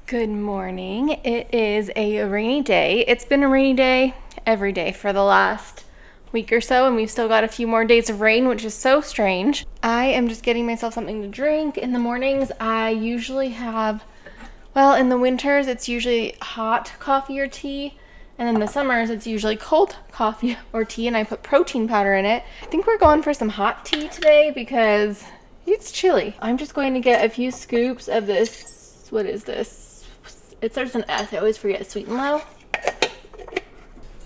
Good morning. It is a rainy day. It's been a rainy day every day for the last week or so, and we've still got a few more days of rain, which is so strange. I am just getting myself something to drink. In the mornings, I usually have, in the winters, it's usually hot coffee or tea, and in the summers, it's usually cold coffee or tea, and I put protein powder in it. I think we're going for some hot tea today because it's chilly. I'm just going to get a few scoops of this. What is this? It starts with an S. I always forget. Sweet and Low.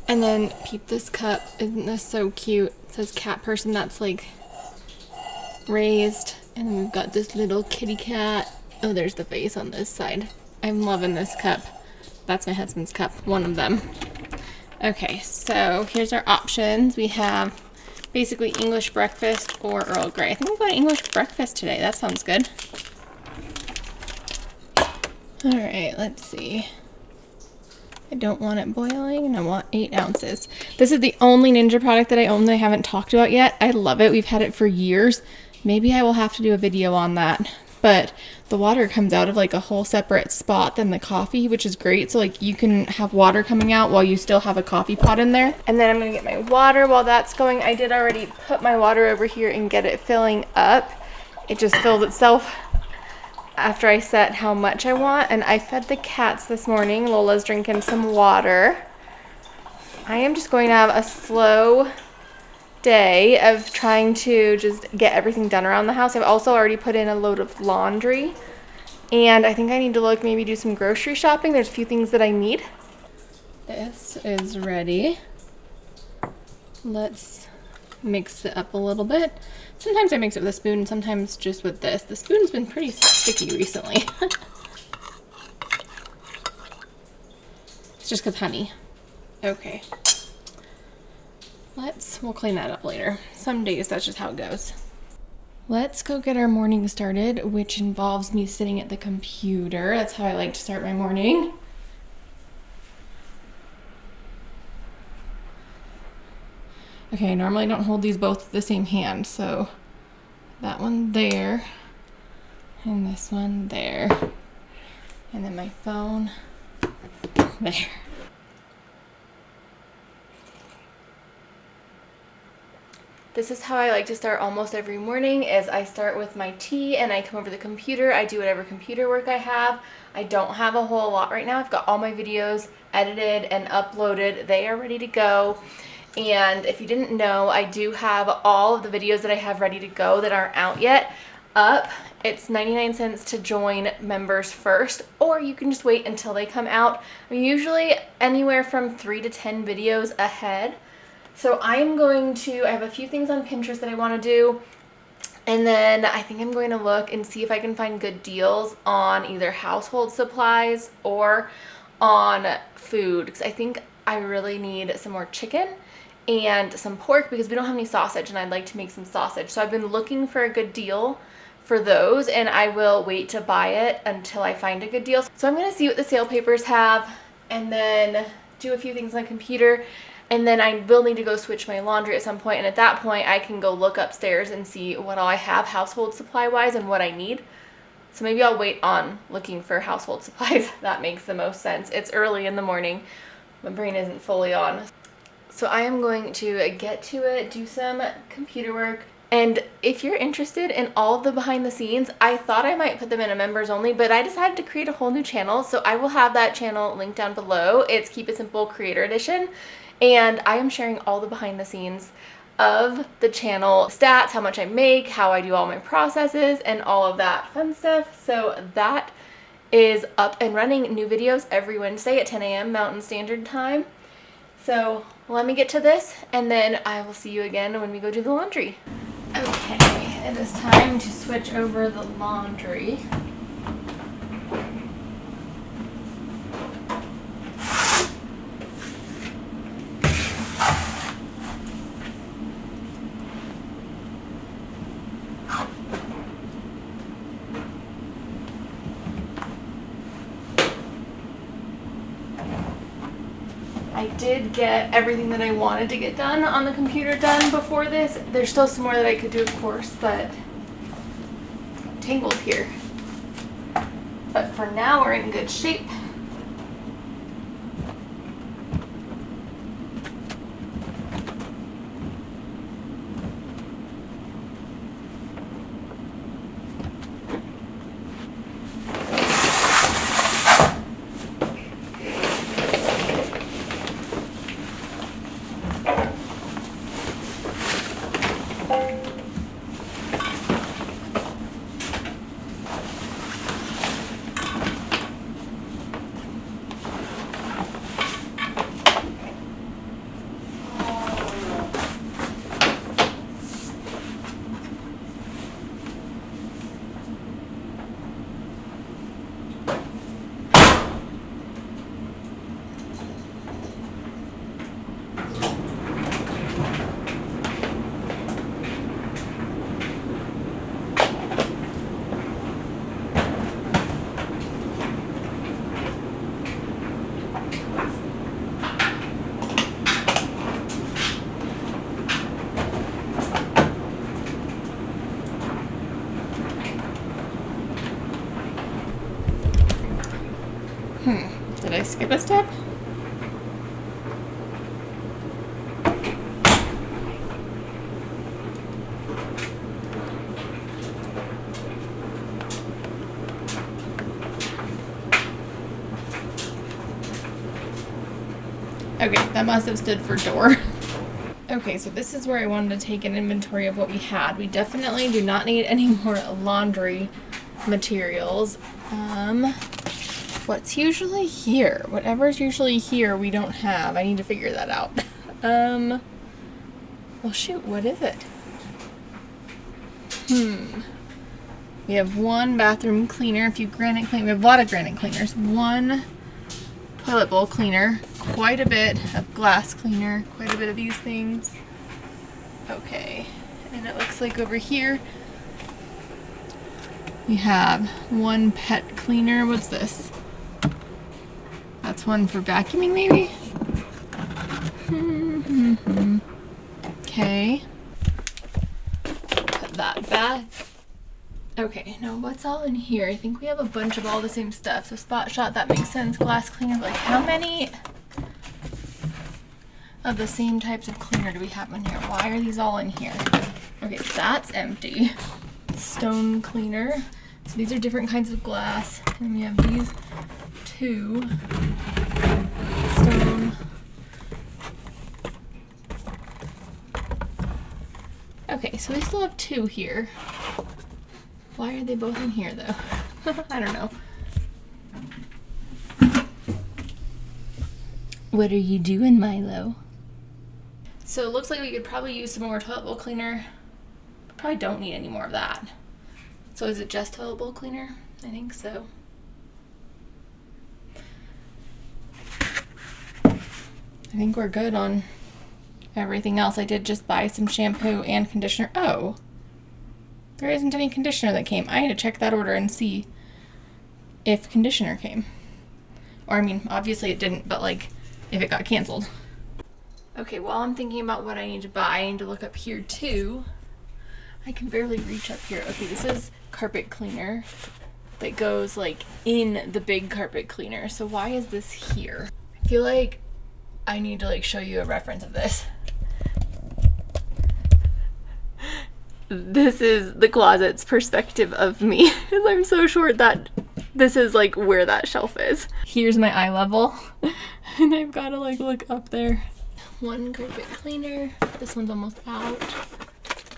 And then peep this cup. Isn't this so cute? It says cat person. That's like raised. And then we've got this little kitty cat. Oh, there's the face on this side. I'm loving this cup. That's my husband's cup. One of them. Okay, so here's our options. We have basically English breakfast or Earl Grey. I think we've got English breakfast today. That sounds good. All right, let's see. I don't want it boiling, and I want 8 ounces. This is the only Ninja product that I own that I haven't talked about yet. I love it. We've had it for years. Maybe I will have to do a video on that. But the water comes out of like a whole separate spot than the coffee, which is great. So like you can have water coming out while you still have a coffee pot in there. And then I'm gonna get my water while that's going. I did already put my water over here and get it filling up. It just fills itself after I set how much I want. And I fed the cats this morning. Lola's drinking some water. I am just going to have a slow day of trying to just get everything done around the house. I've also already put in a load of laundry, and I think I need to maybe do some grocery shopping. There's a few things that I need. This is ready. Let's mix it up a little bit. Sometimes I mix it with a spoon, sometimes just with this. The spoon's been pretty sticky recently. It's just because honey. Okay. We'll clean that up later. Some days that's just how it goes. Let's go get our morning started, which involves me sitting at the computer. That's how I like to start my morning. Okay, normally I don't hold these both with the same hand, so that one there, and this one there, and then my phone there. This is how I like to start almost every morning, is I start with my tea and I come over to the computer. I do whatever computer work I have. I don't have a whole lot right now. I've got all my videos edited and uploaded. They are ready to go. And if you didn't know, I do have all of the videos that I have ready to go that aren't out yet up. It's 99 cents to join members first, or you can just wait until they come out. I'm usually anywhere from 3 to 10 videos ahead. So I have a few things on Pinterest that I want to do. And then I think I'm going to look and see if I can find good deals on either household supplies or on food, because I think I really need some more chicken and some pork because we don't have any sausage, and I'd like to make some sausage. So I've been looking for a good deal for those, and I will wait to buy it until I find a good deal. So I'm going to see what the sale papers have and then do a few things on the computer, and then I will need to go switch my laundry at some point, and at that point I can go look upstairs and see what all I have household supply wise and what I need. So maybe I'll wait on looking for household supplies. That makes the most sense. It's early in the morning. My brain isn't fully on. So I am going to get to it, do some computer work. And if you're interested in all of the behind the scenes, I thought I might put them in a members only, but I decided to create a whole new channel. So I will have that channel linked down below. It's Keep It Simple Creator Edition. And I am sharing all the behind the scenes of the channel, stats, how much I make, how I do all my processes, and all of that fun stuff. So that is up and running. New videos every Wednesday at 10 a.m. Mountain Standard Time. So let me get to this, and then I will see you again when we go do the laundry. Okay, it is time to switch over the laundry. I did get everything that I wanted to get done on the computer done before this. There's still some more that I could do, of course, but I'm tangled here. But for now, we're in good shape. Did I skip a step? Okay, that must have stood for door. Okay, so this is where I wanted to take an inventory of what we had. We definitely do not need any more laundry materials. What's usually here? Whatever's usually here we don't have. I need to figure that out. Well shoot, what is it? We have one bathroom cleaner, a few granite cleaners. We have a lot of granite cleaners. One toilet bowl cleaner, quite a bit of glass cleaner, quite a bit of these things. Okay, and it looks like over here we have one pet cleaner. What's this? That's one for vacuuming, maybe? Okay. Put that back. Okay, now what's all in here? I think we have a bunch of all the same stuff. So Spot Shot, that makes sense. Glass cleaner, like how many of the same types of cleaner do we have in here? Why are these all in here? Okay, that's empty. Stone cleaner. So these are different kinds of glass. And we have these two. Stone. Okay, so we still have two here. Why are they both in here though? I don't know. What are you doing, Milo? So it looks like we could probably use some more toilet bowl cleaner. Probably don't need any more of that. So is it just toilet bowl cleaner? I think so. I think we're good on everything else. I did just buy some shampoo and conditioner. Oh, there isn't any conditioner that came. I need to check that order and see if conditioner came. Or I mean, obviously it didn't, but like if it got canceled. Okay, while I'm thinking about what I need to buy, I need to look up here too. I can barely reach up here. Okay, this is carpet cleaner that goes like in the big carpet cleaner. So why is this here? I feel like I need to like show you a reference of this. This is the closet's perspective of me. I'm so short that this is like where that shelf is. Here's my eye level and I've got to like look up there. One carpet cleaner. This one's almost out.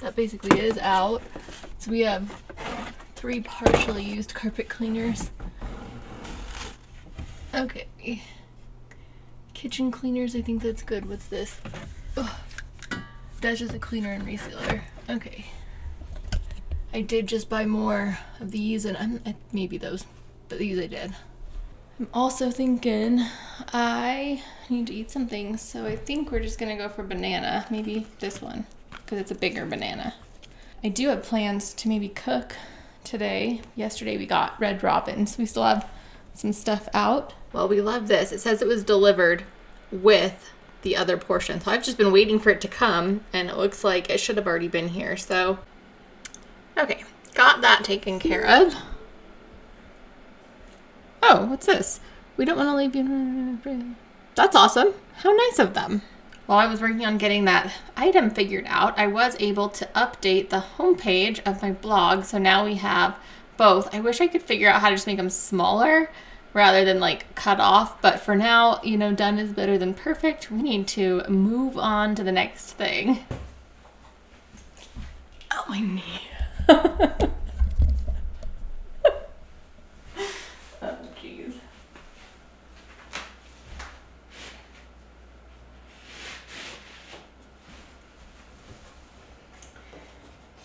That basically is out. So we have 3 partially used carpet cleaners. Okay. Kitchen cleaners, I think that's good. What's this? Oh, that's just a cleaner and resealer. Okay. I did just buy more of these and maybe those, but these I did. I'm also thinking I need to eat some things, so I think we're just gonna go for banana. Maybe this one, because it's a bigger banana. I do have plans to maybe cook today. Yesterday we got Red Robins. We still have some stuff out. Well, we love this. It says it was delivered with the other portion. So I've just been waiting for it to come and it looks like it should have already been here. So, okay, got that taken care of. Oh, what's this? We don't want to leave you. That's awesome. How nice of them. While I was working on getting that item figured out, I was able to update the homepage of my blog. So now we have both. I wish I could figure out how to just make them smaller rather than like cut off. But for now, you know, done is better than perfect. We need to move on to the next thing. Oh, my knee. Oh, jeez.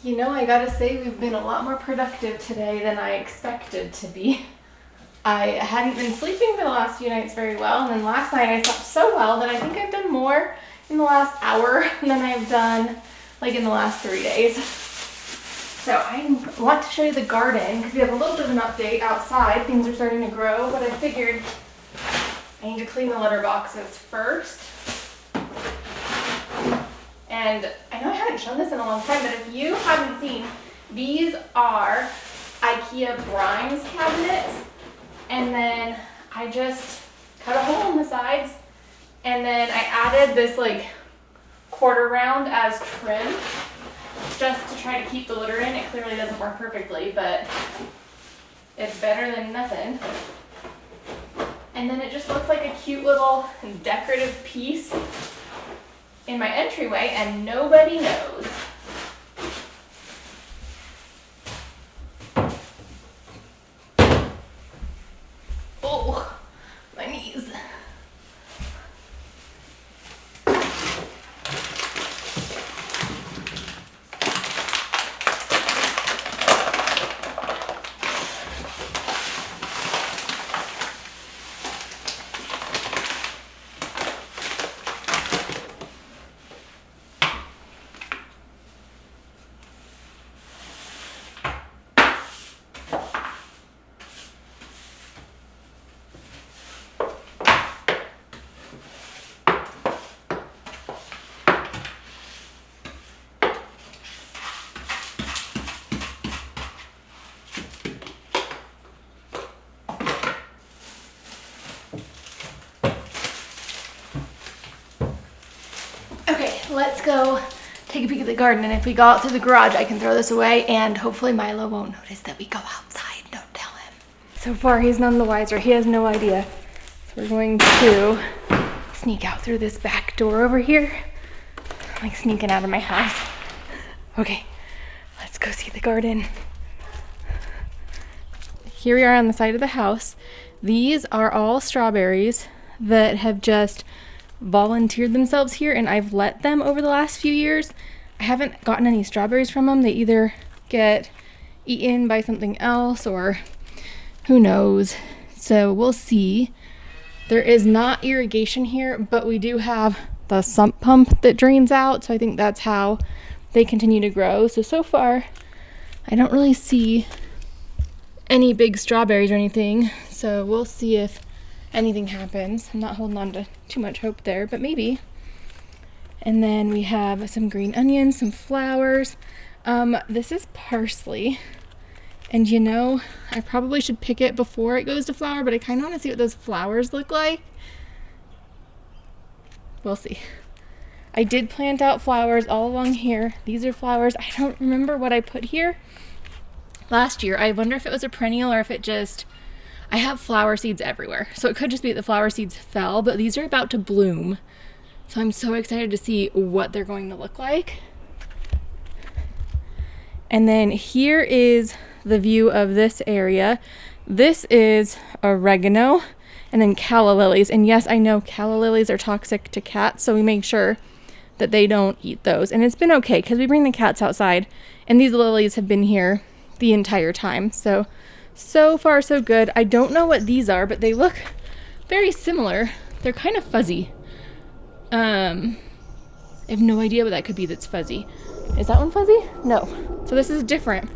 You know, I gotta say we've been a lot more productive today than I expected to be. I hadn't been sleeping for the last few nights very well, and then last night I slept so well that I think I've done more in the last hour than I've done like in the last 3 days. So I want to show you the garden because we have a little bit of an update outside. Things are starting to grow, but I figured I need to clean the litter boxes first. And I know I haven't shown this in a long time, but if you haven't seen, these are IKEA Brimes cabinets. And then I just cut a hole in the sides, and then I added this like quarter round as trim just to try to keep the litter in. It clearly doesn't work perfectly, but it's better than nothing. And then it just looks like a cute little decorative piece in my entryway, and nobody knows. Oh, my knees. Let's go take a peek at the garden, and if we go out through the garage, I can throw this away, and hopefully Milo won't notice that we go outside. Don't tell him. So far, he's none the wiser. He has no idea. So we're going to sneak out through this back door over here. I'm like sneaking out of my house. Okay, let's go see the garden. Here we are on the side of the house. These are all strawberries that have just volunteered themselves here, and I've let them over the last few years. I haven't gotten any strawberries from them. They either get eaten by something else or who knows. So we'll see. There is not irrigation here, but we do have the sump pump that drains out, so I think that's how they continue to grow. So far I don't really see any big strawberries or anything, so we'll see if anything happens. I'm not holding on to too much hope there, but maybe. And then we have some green onions, some flowers. This is parsley, and you know, I probably should pick it before it goes to flower, but I kind of want to see what those flowers look like. We'll see. I did plant out flowers all along here. These are flowers. I don't remember what I put here last year. I wonder if it was a perennial or if it just, I have flower seeds everywhere, so it could just be that the flower seeds fell, but these are about to bloom. So I'm so excited to see what they're going to look like. And then here is the view of this area. This is oregano and then calla lilies. And yes, I know calla lilies are toxic to cats, so we make sure that they don't eat those. And it's been okay because we bring the cats outside, and these lilies have been here the entire time. So far so good. I don't know what these are, but they look very similar. They're kind of fuzzy. I have no idea what that could be that's fuzzy. Is that one fuzzy? No. So this is different.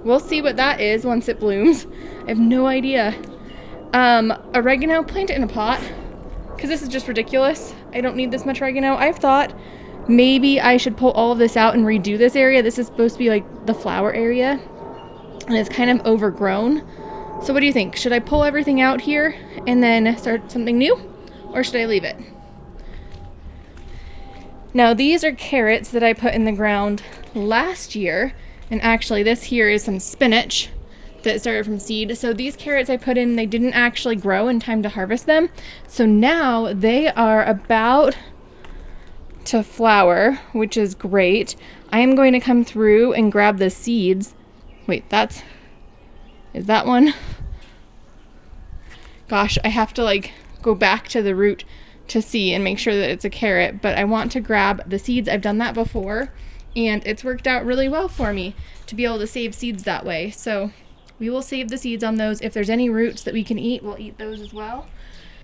We'll see what that is once it blooms. I have no idea. Oregano, plant it in a pot, because this is just ridiculous. I don't need this much oregano. I've thought maybe I should pull all of this out and redo this area. This is supposed to be like the flower area, and it's kind of overgrown. So what do you think? Should I pull everything out here and then start something new, or should I leave it? Now these are carrots that I put in the ground last year, and actually this here is some spinach that started from seed. So these carrots I put in, they didn't actually grow in time to harvest them. So now they are about to flower, which is great. I am going to come through and grab the seeds. Wait, is that one? Gosh, I have to like go back to the root to see and make sure that it's a carrot, but I want to grab the seeds. I've done that before and it's worked out really well for me to be able to save seeds that way. So we will save the seeds on those. If there's any roots that we can eat, we'll eat those as well.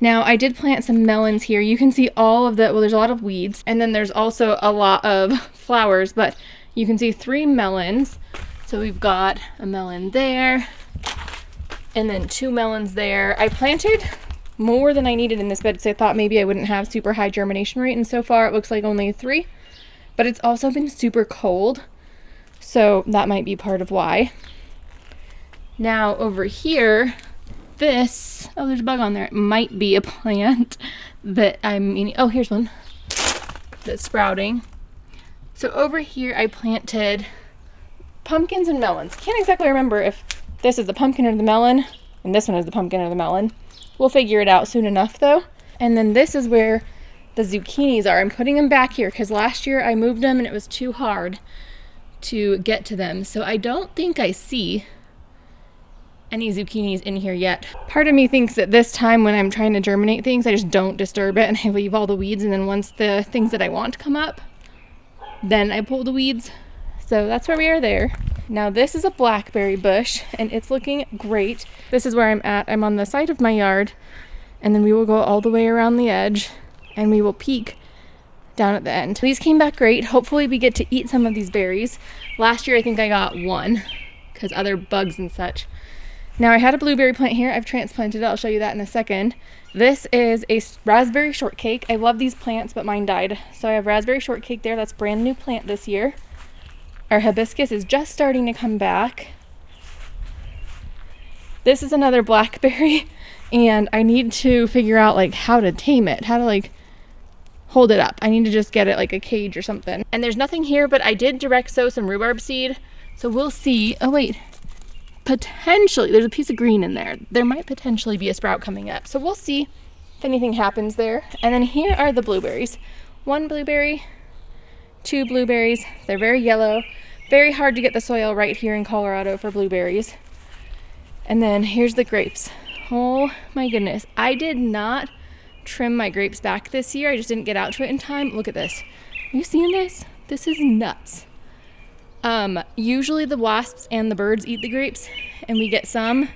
Now I did plant some melons here. You can see all of the, well, there's a lot of weeds, and then there's also a lot of flowers, but you can see 3 melons. So we've got a melon there and then 2 melons there. I planted more than I needed in this bed because I thought maybe I wouldn't have super high germination rate, and so far it looks like only 3, but it's also been super cold, so that might be part of why. Now over here, this, oh, there's a bug on there. It might be a plant that I'm eating. Oh, here's one that's sprouting. So over here I planted pumpkins and melons. Can't exactly remember if this is the pumpkin or the melon, and this one is the pumpkin or the melon. We'll figure it out soon enough though. And then this is where the zucchinis are. I'm putting them back here because last year I moved them and it was too hard to get to them. So I don't think I see any zucchinis in here yet. Part of me thinks that this time when I'm trying to germinate things, I just don't disturb it and I leave all the weeds, and then once the things that I want come up, then I pull the weeds. So that's where we are there. Now this is a blackberry bush and it's looking great. This is where I'm at. I'm on the side of my yard, and then we will go all the way around the edge and we will peek down at the end. These came back great. Hopefully we get to eat some of these berries. Last year I think I got 1 because other bugs and such. Now I had a blueberry plant here. I've transplanted it. I'll show you that in a second. This is a raspberry shortcake. I love these plants, but mine died. So I have raspberry shortcake there. That's a brand new plant this year. Our hibiscus is just starting to come back. This is another blackberry, and I need to figure out like how to tame it, how to like hold it up. I need to just get it like a cage or something. And there's nothing here, but I did direct sow some rhubarb seed. So we'll see. Oh wait. Potentially, there's a piece of green in there. There might potentially be a sprout coming up. So we'll see if anything happens there. And then here are the blueberries. 1 blueberry, 2 blueberries. They're very yellow. Very hard to get the soil right here in Colorado for blueberries. And then here's the grapes. Oh my goodness. I did not trim my grapes back this year. I just didn't get out to it in time. Look at this. Are you seeing this? This is nuts. Usually the wasps and the birds eat the grapes and we get some,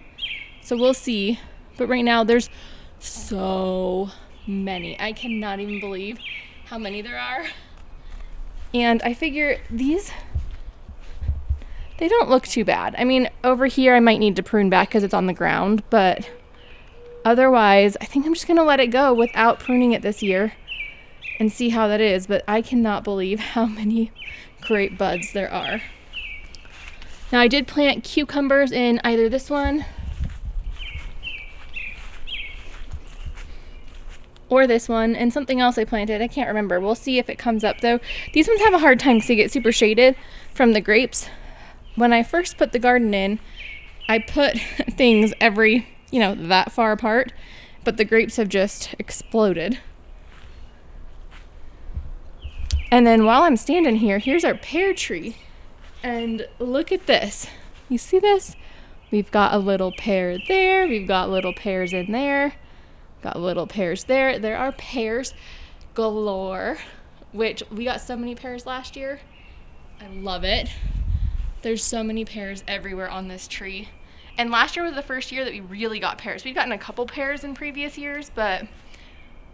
so we'll see. But right now there's so many. I cannot even believe how many there are. And I figure these, they don't look too bad. I mean, over here I might need to prune back because it's on the ground, but otherwise I think I'm just gonna let it go without pruning it this year and see how that is. But I cannot believe how many grape buds there are. Now I did plant cucumbers in either this one or this one, and something else I planted. I can't remember. We'll see if it comes up though. These ones have a hard time because they get super shaded from the grapes. When I first put the garden in, I put things every, that far apart, but the grapes have just exploded. And then while I'm standing here, here's our pear tree. And look at this. You see this? We've got a little pear there. We've got little pears in there. Got little pears there. There are pears galore, which we got so many pears last year. I love it. There's so many pears everywhere on this tree. And last year was the first year that we really got pears. We've gotten a couple pears in previous years, but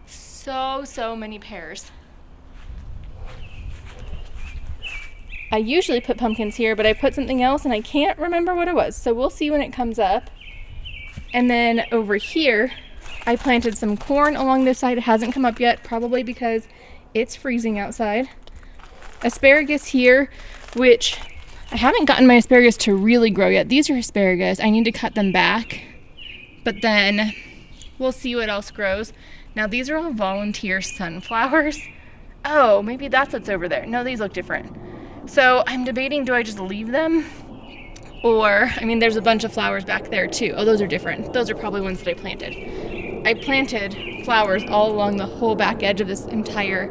so many pears. I usually put pumpkins here, but I put something else and I can't remember what it was. So we'll see when it comes up. And then over here, I planted some corn along this side. It hasn't come up yet, probably because it's freezing outside. Asparagus here, which I haven't gotten my asparagus to really grow yet. These are asparagus. I need to cut them back But then we'll see what else grows. Now these are all volunteer sunflowers. Oh, maybe that's what's over there. No, these look different. So I'm debating, do I just leave them? Or, I mean, there's a bunch of flowers back there too. Oh, those are different. Those are probably ones that I planted. I planted flowers all along the whole back edge of this entire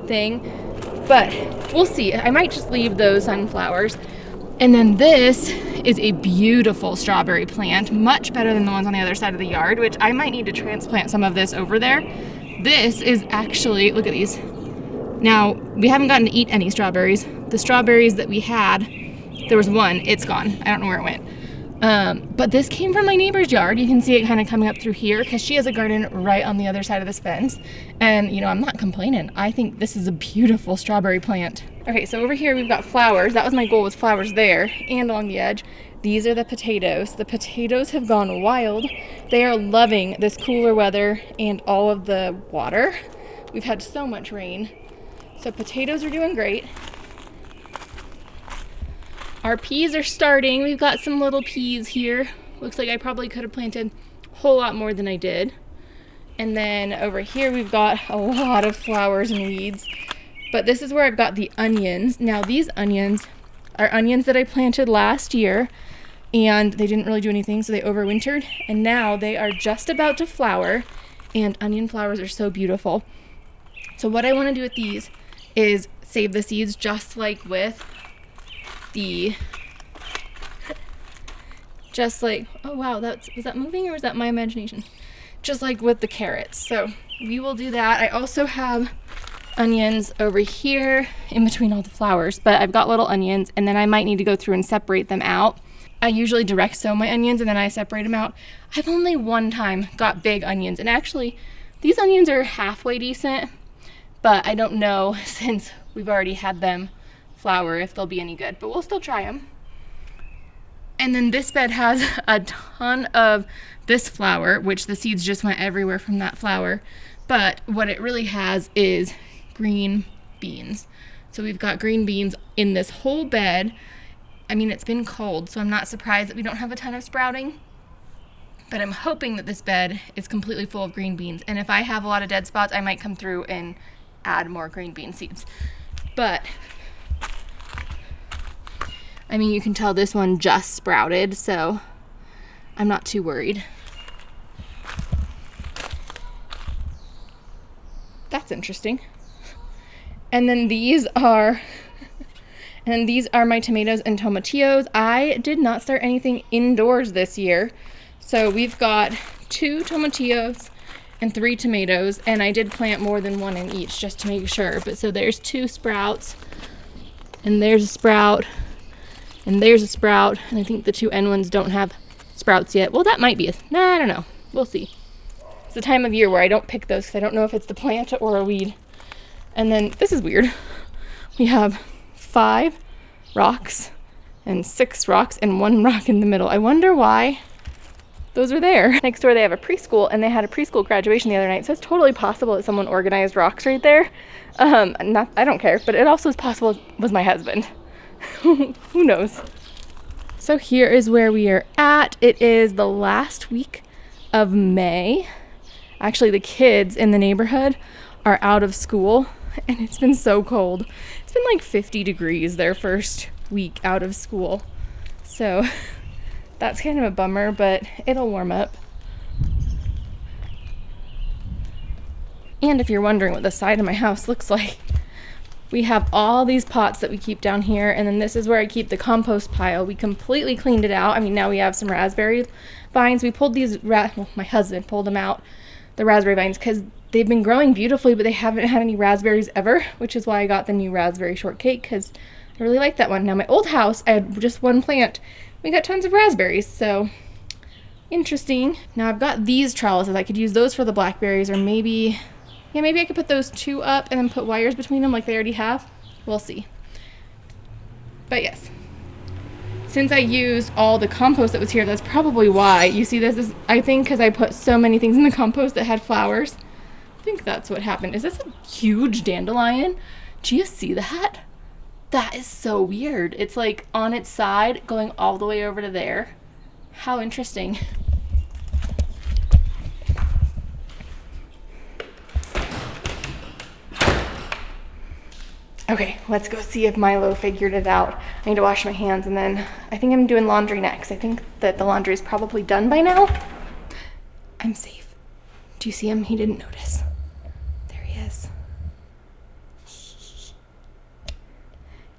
thing. But we'll see. I might just leave those sunflowers. And then this is a beautiful strawberry plant, much better than the ones on the other side of the yard, which I might need to transplant some of this over there. This is actually, look at these. Now, we haven't gotten to eat any strawberries. The strawberries that we had, there was one, it's gone. I don't know where it went. But this came from my neighbor's yard. You can see it kind of coming up through here because she has a garden right on the other side of this fence. And, you know, I'm not complaining. I think this is a beautiful strawberry plant. Okay, so over here we've got flowers. That was my goal, was flowers there and along the edge. These are the potatoes. The potatoes have gone wild. They are loving this cooler weather and all of the water. We've had so much rain. So potatoes are doing great. Our peas are starting. We've got some little peas here. Looks like I probably could have planted a whole lot more than I did. And then over here we've got a lot of flowers and weeds. But this is where I've got the onions. Now these onions are onions that I planted last year and they didn't really do anything, so they overwintered. And now they are just about to flower, and onion flowers are so beautiful. So what I want to do with these is save the seeds, just like with the, oh wow, was that moving or was that my imagination? Just like with the carrots. So we will do that. I also have onions over here in between all the flowers, but I've got little onions, and then I might need to go through and separate them out. I usually direct sow my onions and then I separate them out. I've only one time got big onions, and actually these onions are halfway decent, but I don't know, since we've already had them flower, if they'll be any good, but we'll still try them. And then this bed has a ton of this flower, which the seeds just went everywhere from that flower, but what it really has is green beans. So we've got green beans in this whole bed. I mean, it's been cold, so I'm not surprised that we don't have a ton of sprouting, but I'm hoping that this bed is completely full of green beans, and if I have a lot of dead spots, I might come through and add more green bean seeds. But I mean, you can tell this one just sprouted, so I'm not too worried. That's interesting. And then these are my tomatoes and tomatillos. I did not start anything indoors this year. So we've got 2 tomatillos and 3 tomatoes, and I did plant more than one in each just to make sure. But so there's 2 sprouts, and there's a sprout, and there's a sprout, and I think the 2 end ones don't have sprouts yet. Well, that might be I don't know. We'll see. It's the time of year where I don't pick those because I don't know if it's the plant or a weed. And then this is weird. We have 5 rocks and 6 rocks and 1 rock in the middle. I wonder why those are there. Next door they have a preschool, and they had a preschool graduation the other night, so it's totally possible that someone organized rocks right there. I don't care, but it also is possible it was my husband. Who knows? So here is where we are at. It is the last week of May. Actually, the kids in the neighborhood are out of school, and it's been so cold. It's been like 50 degrees their first week out of school. So that's kind of a bummer, but it'll warm up. And if you're wondering what the side of my house looks like, we have all these pots that we keep down here, and then this is where I keep the compost pile. We completely cleaned it out. I mean, now we have some raspberry vines. We pulled these, well, my husband pulled them out, the raspberry vines, because they've been growing beautifully, but they haven't had any raspberries ever, which is why I got the new raspberry shortcake, because I really like that one. Now, my old house, I had just 1 plant. We got tons of raspberries, so interesting. Now, I've got these trellises. I could use those for the blackberries, or maybe I could put those 2 up and then put wires between them like they already have. We'll see. But yes, since I used all the compost that was here, that's probably why. You see this is, I think, because I put so many things in the compost that had flowers. I think that's what happened. Is this a huge dandelion? Do you see that? That is so weird. It's like on its side going all the way over to there. How interesting. Okay, let's go see if Milo figured it out. I need to wash my hands, and then I think I'm doing laundry next. I think that the laundry is probably done by now. I'm safe. Do you see him? He didn't notice. There he is.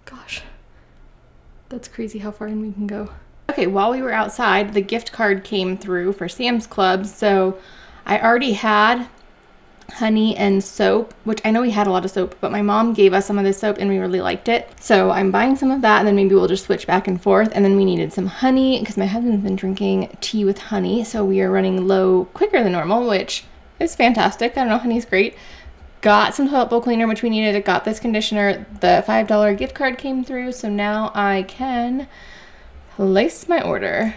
Gosh, that's crazy how far in we can go. Okay, while we were outside, the gift card came through for Sam's Club, so I already had honey and soap, which I know we had a lot of soap, but my mom gave us some of this soap and we really liked it. So I'm buying some of that, and then maybe we'll just switch back and forth. And then we needed some honey because my husband's been drinking tea with honey, so we are running low quicker than normal, which is fantastic. I don't know, honey's great. Got some toilet bowl cleaner, which we needed. Got this conditioner. The $5 gift card came through, so now I can place my order.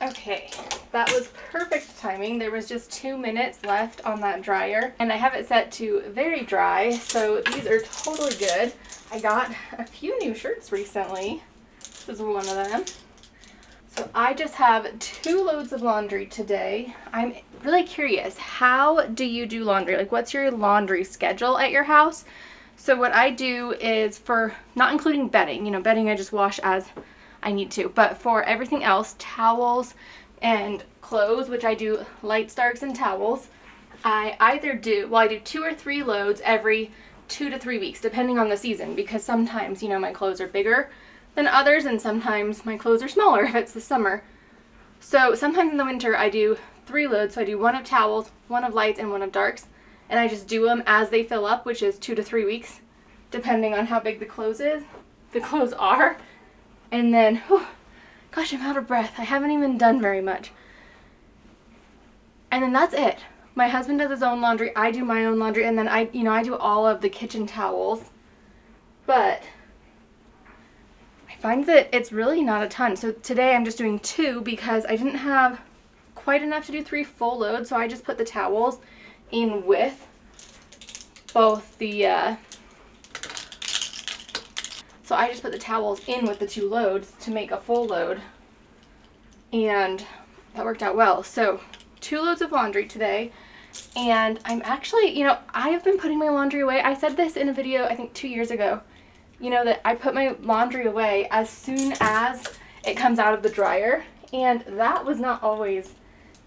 Okay, that was perfect timing. There was just 2 minutes left on that dryer, and I have it set to very dry, so these are totally good. I got a few new shirts recently. This is one of them. So I just have 2 loads of laundry today. I'm really curious, how do you do laundry? Like, what's your laundry schedule at your house? So what I do is, for not including bedding, you know, bedding I just wash as I need to, but for everything else, towels and clothes, which I do light starks and towels, I either do, well, I do 2 or 3 loads every 2 to 3 weeks, depending on the season, because sometimes, you know, my clothes are bigger than others, and sometimes my clothes are smaller if it's the summer. So sometimes in the winter I do 3 loads, so I do 1 of towels, 1 of lights, and 1 of darks, and I just do them as they fill up, which is 2 to 3 weeks, depending on how big the clothes are. And then, whew, gosh, I'm out of breath. I haven't even done very much. And then that's it. My husband does his own laundry, I do my own laundry, and then I do all of the kitchen towels. But I find that it's really not a ton. So today I'm just doing 2 because I didn't have quite enough to do 3 full loads, so I just put the towels in with both the So I just put the towels in with the 2 loads to make a full load, and that worked out well. So 2 loads of laundry today, and I'm actually, you know, I have been putting my laundry away. I said this in a video, I think 2 years ago, you know, that I put my laundry away as soon as it comes out of the dryer, and that was not always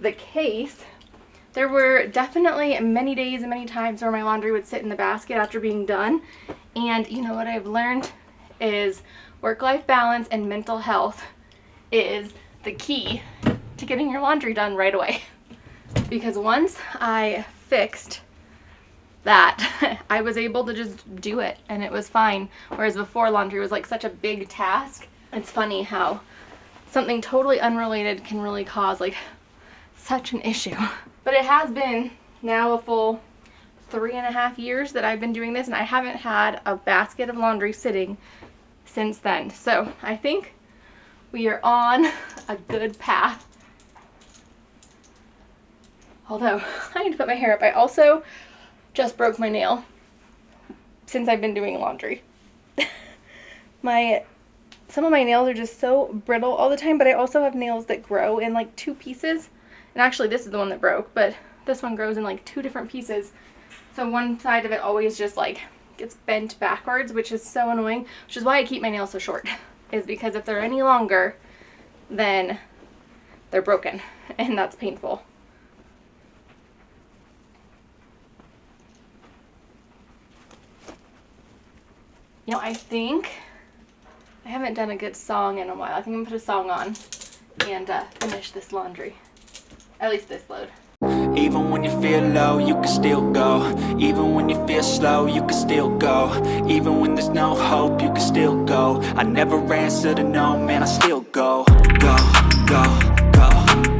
the case. There were definitely many days and many times where my laundry would sit in the basket after being done, and you know what I've learned is work-life balance and mental health is the key to getting your laundry done right away. Because once I fixed that, I was able to just do it and it was fine. Whereas before, laundry was like such a big task. It's funny how something totally unrelated can really cause like such an issue. But it has been now a full 3.5 years that I've been doing this, and I haven't had a basket of laundry sitting since then. So I think we are on a good path. Although I need to put my hair up. I also just broke my nail since I've been doing laundry. Some of my nails are just so brittle all the time, but I also have nails that grow in like 2 pieces. And actually this is the one that broke, but this one grows in like 2 different pieces. So one side of it always just like gets bent backwards, which is so annoying, which is why I keep my nails so short, is because if they're any longer, then they're broken, and that's painful. You know, I think I haven't done a good song in a while. I think I'm gonna put a song on and finish this laundry, at least this load. Even when you feel low, you can still go. Even when you feel slow, you can still go. Even when there's no hope, you can still go. I never answer to no, man, I still go. Go, go, go,